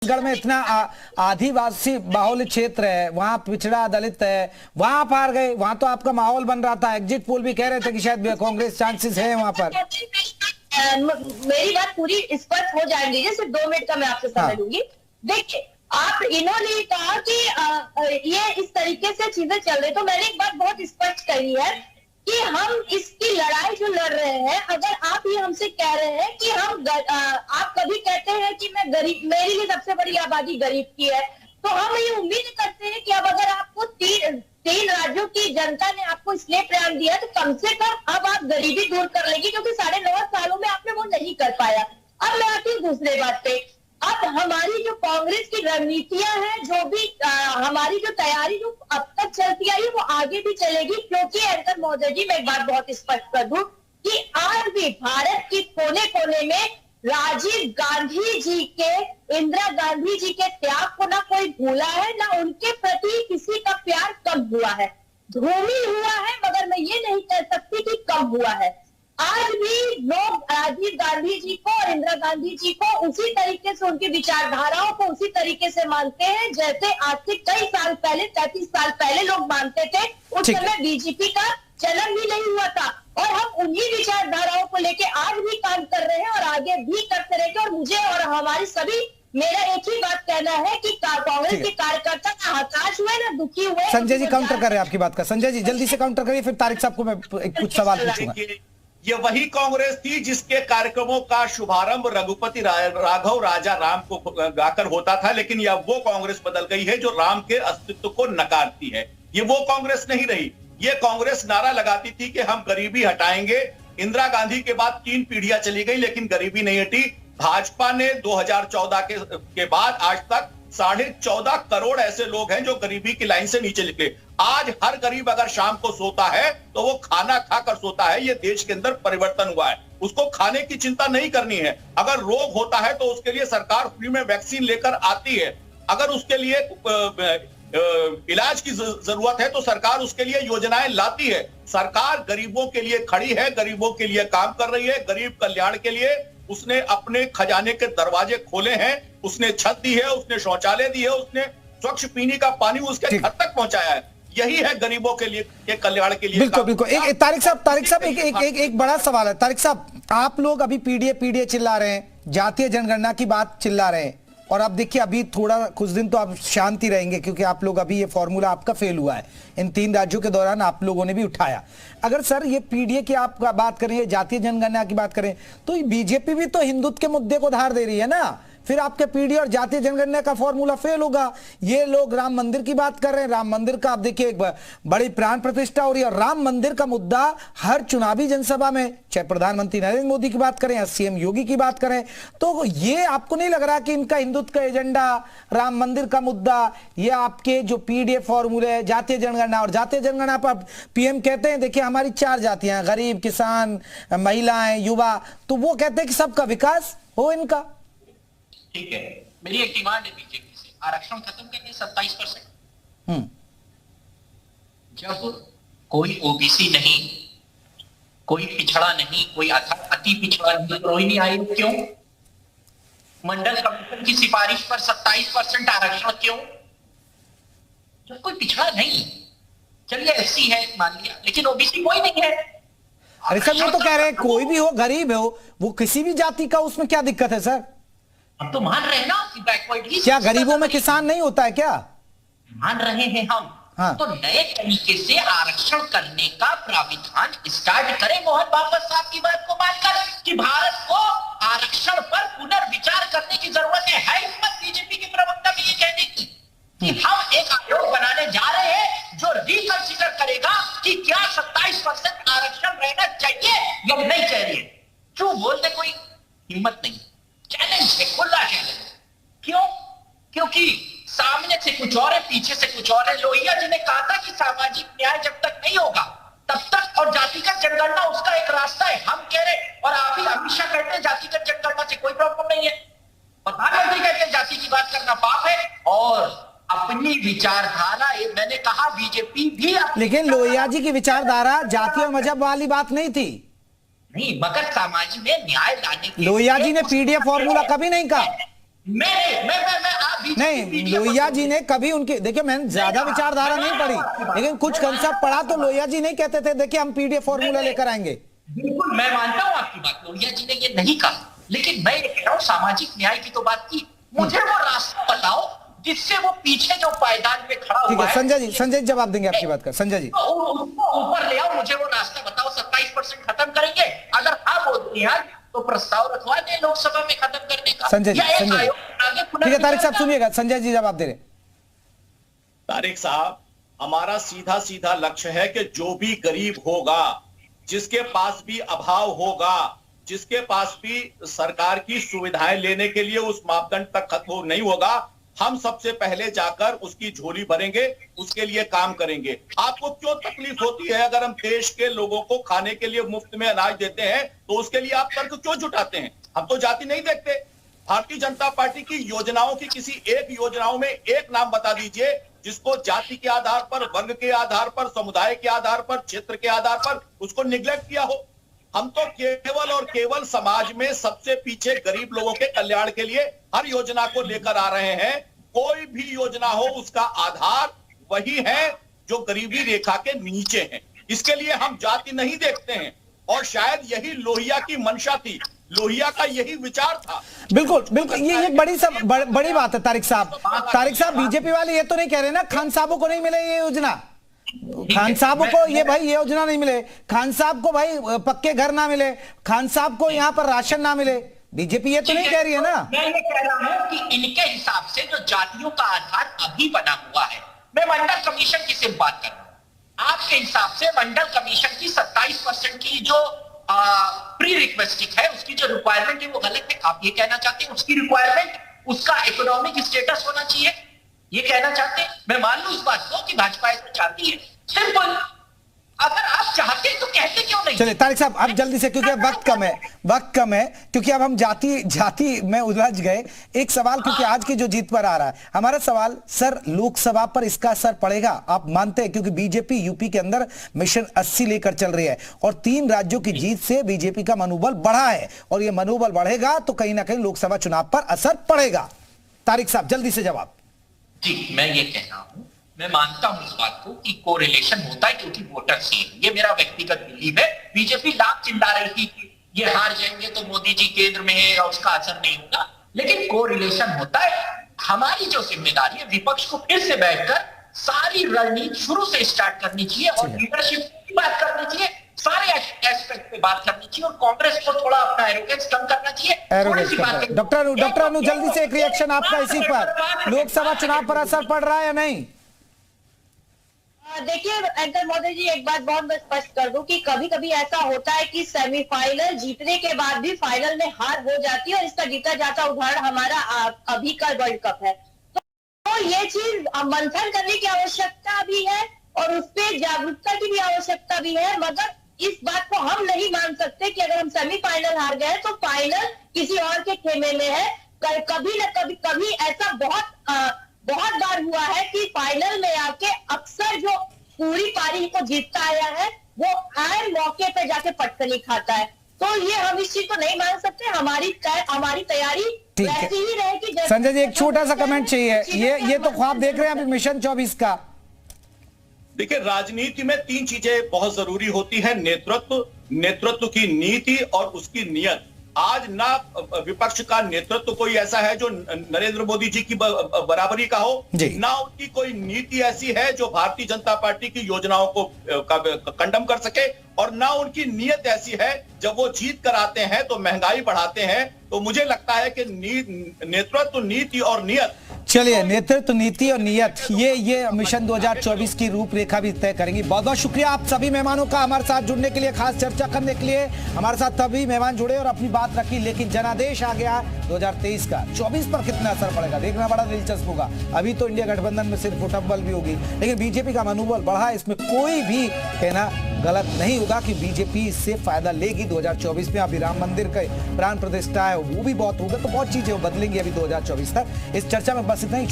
छत्तीसगढ़ में इतना आदिवासी बाहुल्य क्षेत्र है, वहाँ पिछड़ा दलित है, वहाँ आप हार गए। वहाँ तो आपका माहौल बन रहा था, एग्जिट पोल भी कह रहे थे कि शायद कांग्रेस चांसेस है वहाँ पर। मेरी बात पूरी स्पष्ट हो जाएंगी, सिर्फ 2 मिनट का मैं आपसे समय लूंगी। देखिए, आप इन्होंने कहा कि ये इस तरीके से चीजें चल रही, तो मैंने एक बात बहुत स्पष्ट कही है कि हम इसकी लड़ाई जो लड़ रहे हैं, अगर आप ये हमसे कह रहे हैं कि हम आप कभी कहते हैं कि मैं गरीब, मेरी भी सबसे बड़ी आबादी गरीब की है, तो हम ये उम्मीद करते हैं कि अब अगर आपको तीन राज्यों की जनता ने आपको इसलिए प्यार दिया तो कम से कम अब आप गरीबी दूर कर लेंगे, क्योंकि 9.5 सालों में आपने वो नहीं कर पाया। अब मैं आती हूँ दूसरे बात पे। अब हमारी जो कांग्रेस की रणनीतियां हैं, जो भी हमारी जो तैयारी जो अब तक चलती आई है, वो आगे भी चलेगी, क्योंकि एंकर महोदय जी, मैं एक बात बहुत स्पष्ट कर दूं कि आज भी भारत के कोने कोने में राजीव गांधी जी के, इंदिरा गांधी जी के त्याग को ना कोई भूला है, ना उनके प्रति किसी का प्यार कम हुआ है। धूमिल हुआ है, मगर मैं ये नहीं कह सकती कि कम हुआ है। आज भी लोग राजीव गांधी जी को और इंदिरा गांधी जी को उसी तरीके से, उनकी विचारधाराओं को उसी तरीके से मानते हैं जैसे आज से कई साल पहले, 33 साल पहले लोग मानते थे। उस समय बीजेपी का जन्म भी नहीं हुआ था, और हम उन्हीं विचारधाराओं को लेके आज भी काम कर रहे हैं और आगे भी करते रहेंगे। और मुझे और हमारी सभी, मेरा एक ही बात कहना है कि कांग्रेस के कार्यकर्ता ना हताश हुए ना दुखी हुए। संजय जी काउंटर कर रहे हैं आपकी बात का। संजय जी जल्दी से काउंटर करिए, फिर तारिक साहब को मैं कुछ सवाल पूछूंगा। ये वही कांग्रेस थी जिसके कार्यक्रमों का शुभारंभ रघुपति राघव राजा राम को गाकर होता था, लेकिन यह वो कांग्रेस बदल गई है जो राम के अस्तित्व को नकारती है। ये वो कांग्रेस नहीं रही। ये कांग्रेस नारा लगाती थी कि हम गरीबी हटाएंगे। इंदिरा गांधी के बाद 3 पीढ़ियां चली गई, लेकिन गरीबी नहीं हटी। भाजपा ने 2014 के बाद आज तक 14.5 करोड़ ऐसे लोग हैं जो गरीबी की लाइन से नीचे निकले। आज हर गरीब अगर शाम को सोता है तो वो खाना खाकर सोता है। ये देश के अंदर परिवर्तन हुआ है। उसको खाने की चिंता नहीं करनी है। अगर रोग होता है तो उसके लिए सरकार फ्री में वैक्सीन लेकर आती है। अगर उसके लिए इलाज की जरूरत है तो सरकार उसके लिए योजनाएं लाती है। सरकार गरीबों के लिए खड़ी है, गरीबों के लिए काम कर रही है। गरीब कल्याण के लिए उसने अपने खजाने के दरवाजे खोले हैं। उसने छत दी है, उसने शौचालय दी है, उसने स्वच्छ पीने का पानी उसके घर तक पहुंचाया है। यही है गरीबों के लिए, के कल्याण के लिए। बिल्कुल बिल्कुल। तारिक साहब एक बड़ा सवाल है। तारिक साहब, आप लोग अभी पीडीए चिल्ला रहे हैं, जातीय जनगणना की बात चिल्ला रहे हैं, और अब देखिए अभी थोड़ा कुछ दिन तो आप शांति रहेंगे, क्योंकि आप लोग अभी ये फॉर्मूला आपका फेल हुआ है। इन 3 राज्यों के दौरान आप लोगों ने भी उठाया। अगर सर ये पीडीए की आप बात करें, जातीय जनगणना की बात करें, तो बीजेपी भी तो हिंदुत्व के मुद्दे को धार दे रही है ना। फिर आपके पीडीए और जातीय जनगणना का फॉर्मूला फेल होगा। ये लोग राम मंदिर की बात कर रहे हैं। राम मंदिर का आप देखिए एक बड़ी प्राण प्रतिष्ठा हो रही है। राम मंदिर का मुद्दा हर चुनावी जनसभा में, चाहे प्रधानमंत्री नरेंद्र मोदी की बात करें या सीएम योगी की बात करें, तो ये आपको नहीं लग रहा कि इनका हिंदुत्व का एजेंडा, राम मंदिर का मुद्दा, ये आपके जो पीडीए फॉर्मूले, जातीय जनगणना, और जातीय जनगणना पर पीएम कहते हैं देखिए हमारी 4 जातियां, गरीब, किसान, महिलाएं, युवा, तो वो कहते हैं कि सबका विकास हो इनका। ठीक है, मेरी एक डिमांड है बीजेपी से, आरक्षण खत्म करके 27%। जब कोई ओबीसी नहीं, कोई पिछड़ा नहीं, कोई अति पिछड़ा नहीं, रोहिणी आयोग क्यों? मंडल कमीशन की सिफारिश पर 27% आरक्षण क्यों? जब कोई पिछड़ा नहीं, चलिए एससी है मान लिया, लेकिन ओबीसी कोई नहीं है। अरे सर वो तो कह रहे हैं कोई भी हो, गरीब हो, वो किसी भी जाति का, उसमें क्या दिक्कत है सर? हम तो मान रहे हैं ना कि बैकवर्ड लिस्ट। क्या गरीबों में किसान नहीं होता है क्या? मान रहे हैं हम। हाँ। तो नए तरीके से आरक्षण करने का प्राविधान स्टार्ट करें। मोहन भागवत साहब की बात को मानकर कि भारत को आरक्षण पर पुनर्विचार करने की जरूरत है हिम्मत बीजेपी के प्रवक्ता में ये कहने की कि हम एक आयोग बनाने जा रहे हैं जो रिकंसिडर करेगा कि क्या 27% आरक्षण रहना चाहिए या नहीं चाहिए। जो बोलते कोई हिम्मत नहीं। चैलेंज है, खुला चैलेंज। क्यों? क्योंकि सामने से कुछ और है, पीछे से कुछ और है। लोहिया जी ने कहा था कि सामाजिक न्याय जब तक नहीं होगा तब तक, और जातिगत जनगणना उसका एक रास्ता है। हम कह रहे, और आप ही हमेशा कहते हैं जातिगत जनगणना से कोई प्रॉब्लम नहीं है। प्रधानमंत्री कहते हैं जाति की बात करना पाप है, और अपनी विचारधारा, मैंने कहा बीजेपी भी, लेकिन लोहिया जी की विचारधारा जाति और मजहब वाली बात नहीं थी। नहीं, मगर समाज में न्याय लाने के लोहिया जी ने पीडीए फॉर्मूला कभी नहीं कहा। नहीं, लोहिया जी ने कभी उनके, देखिए मैंने ज्यादा विचारधारा नहीं पढ़ी, लेकिन कुछ कंसेप्ट पढ़ा तो लोहिया जी नहीं कहते थे देखिए हम पीडीए फॉर्मूला लेकर आएंगे। बिल्कुल मैं मानता हूं आपकी बात, लोहिया जी ने ये नहीं कहा, लेकिन मैं ये कह रहा हूं सामाजिक न्याय की तो बात की, मुझे वो रास्ता बताओ जिससे वो पीछे जो पायदान पे खड़ा हुआ है। संजय जी जवाब देंगे आपकी बात का। संजय जी ऊपर ले आओ, मुझे वो रास्ता बताओ, 27% खत्म करेंगे, अगर हाँ बोलती है तो प्रस्ताव रखवा दे लोकसभा में खत्म करने का। संजय जी ठीक है, तारिक साहब सुनिएगा, संजय जी जवाब दे रहे। तारिक साहब, हमारा सीधा सीधा लक्ष्य है कि जो भी गरीब होगा, जिसके पास भी अभाव होगा, जिसके पास भी सरकार की सुविधाएं लेने के लिए उस मापदंड तक खत्म नहीं होगा, हम सबसे पहले जाकर उसकी झोली भरेंगे, उसके लिए काम करेंगे। आपको क्यों तकलीफ होती है अगर हम देश के लोगों को खाने के लिए मुफ्त में अनाज देते हैं तो उसके लिए आप तर्क क्यों जुटाते हैं? हम तो जाति नहीं देखते। भारतीय जनता पार्टी की योजनाओं की किसी एक योजनाओं में एक नाम बता दीजिए जिसको जाति के आधार पर, वर्ग के आधार पर, समुदाय के आधार पर, क्षेत्र के आधार पर उसको निग्लेक्ट किया हो। हम तो केवल और केवल समाज में सबसे पीछे गरीब लोगों के कल्याण के लिए हर योजना को लेकर आ रहे हैं। कोई भी योजना हो उसका आधार वही है जो गरीबी रेखा के नीचे है। इसके लिए हम जाति नहीं देखते हैं और शायद यही लोहिया की मंशा थी, लोहिया का यही विचार था। बिल्कुल बिल्कुल, ये एक बड़ी बात है तारिक साहब। बीजेपी वाले ये तो नहीं कह रहे ना खान साहबों को नहीं मिले ये योजना, खान साहब को ये भाई ये योजना नहीं मिले, खान साहब को भाई पक्के घर ना मिले, खान साहब को यहाँ पर राशन ना मिले। बीजेपी ये तो नहीं कह रही है ना। मैं ये कह रहा हूं कि इनके हिसाब से जो जातियों का आधार अभी बना हुआ है, मैं मंडल कमीशन की सिर्फ बात कर रहा हूं। आपके हिसाब से मंडल कमीशन की 27% की जो प्री रिक्वेस्टिंग है, उसकी जो रिक्वायरमेंट है वो गलत है, आप ये कहना चाहते हैं? उसकी रिक्वायरमेंट उसका इकोनॉमिक स्टेटस होना चाहिए, ये कहना चाहते हैं? मैं मान लूं इस बात को कि भाजपा ऐसा चाहती है, सिंपल। अगर आप चाहते हैं तो कहते क्यों नहीं? चलिए तारिक साहब अब जल्दी से, क्योंकि वक्त कम है, क्योंकि अब हम जाति में उलझ गए। एक सवाल, क्योंकि आज की जो जीत पर आ रहा है हमारा सवाल, सर लोकसभा पर इसका असर पड़ेगा आप मानते हैं? क्योंकि बीजेपी यूपी के अंदर मिशन 80 लेकर चल रही है और 3 राज्यों की जीत से बीजेपी का मनोबल बढ़ा है और ये मनोबल बढ़ेगा तो कहीं ना कहीं लोकसभा चुनाव पर असर पड़ेगा। तारिक साहब जल्दी से जवाब। जी मैं ये कह रहा हूं, मैं मानता हूं इस बात को कि कोरिलेशन होता है क्योंकि वोटर सेम, ये मेरा व्यक्तिगत बिलीव है। बीजेपी लाख चिल्ला रही थी कि ये हार जाएंगे तो मोदी जी केंद्र में है और उसका असर नहीं होगा, लेकिन कोरिलेशन होता है। हमारी जो जिम्मेदारी है, विपक्ष को फिर से बैठकर सारी रणनीति शुरू से स्टार्ट करनी चाहिए और लीडरशिप की बात करनी चाहिए, सारे एस्पेक्ट पे बात करनी चाहिए और कांग्रेस को थोड़ा अपना एरोगेंस कम करना चाहिए। डॉक्टर अनु जल्दी से एक रिएक्शन आपका इसी पर, लोकसभा चुनाव पर असर पड़ रहा है या नहीं? देखिए एंकर महोदय जी, एक बात बहुत स्पष्ट कर दूं कि कभी कभी ऐसा होता है कि सेमीफाइनल जीतने के बाद भी फाइनल में हार हो जाती है और इसका जीता जाता उदाहरण हमारा अभी का वर्ल्ड कप है। तो ये चीज मंथन करने की आवश्यकता भी है और उस पर जागरूकता की भी आवश्यकता भी है, मगर इस बात को हम नहीं मान सकते कि अगर हम सेमीफाइनल हार गए तो फाइनल किसी और के खेमे में है। कभी न कभी ऐसा बहुत बार हुआ है कि फाइनल में आके अक्सर जो पूरी पारी को जीतता आया है वो आए मौके पे जाके पटकनी खाता है। तो ये हम इस चीज को नहीं मान सकते। हमारी तैयारी वैसी ही रहेगी। संजय जी एक छोटा सा कमेंट चाहिए, ये तो ख्वाब देख रहे हैं अभी मिशन 24 का। देखिए राजनीति में 3 चीजें बहुत जरूरी होती है, नेतृत्व की नीति और उसकी नियत। आज ना विपक्ष का नेतृत्व कोई ऐसा है जो नरेंद्र मोदी जी की बराबरी का हो, ना उनकी कोई नीति ऐसी है जो भारतीय जनता पार्टी की योजनाओं को कंडम कर सके, और ना उनकी नीयत ऐसी है जब वो जीत कर आते हैं तो महंगाई बढ़ाते हैं। तो मुझे लगता है कि नेतृत्व, नीति और नियत, चलिए नेतृत्व, नीति और नियत, ये मिशन 2024 की रूपरेखा भी तय करेंगी। बहुत बहुत शुक्रिया आप सभी मेहमानों का हमारे साथ जुड़ने के लिए, खास चर्चा करने के लिए हमारे साथ सभी मेहमान जुड़े और अपनी बात रखी। लेकिन जनादेश आ गया 2023 का, 24 पर कितना असर पड़ेगा देखना बड़ा दिलचस्प होगा। अभी तो इंडिया गठबंधन में सिर्फ फुटबॉल भी होगी, लेकिन बीजेपी का मनोबल बढ़ा, इसमें कोई भी कहना गलत नहीं होगा कि बीजेपी इससे फायदा लेगी 2024 में। अभी राम मंदिर के प्राण प्रतिष्ठा है वो भी बहुत होगा, तो बहुत चीजें बदलेंगी अभी 2024 तक। इस चर्चा में बस इतना ही।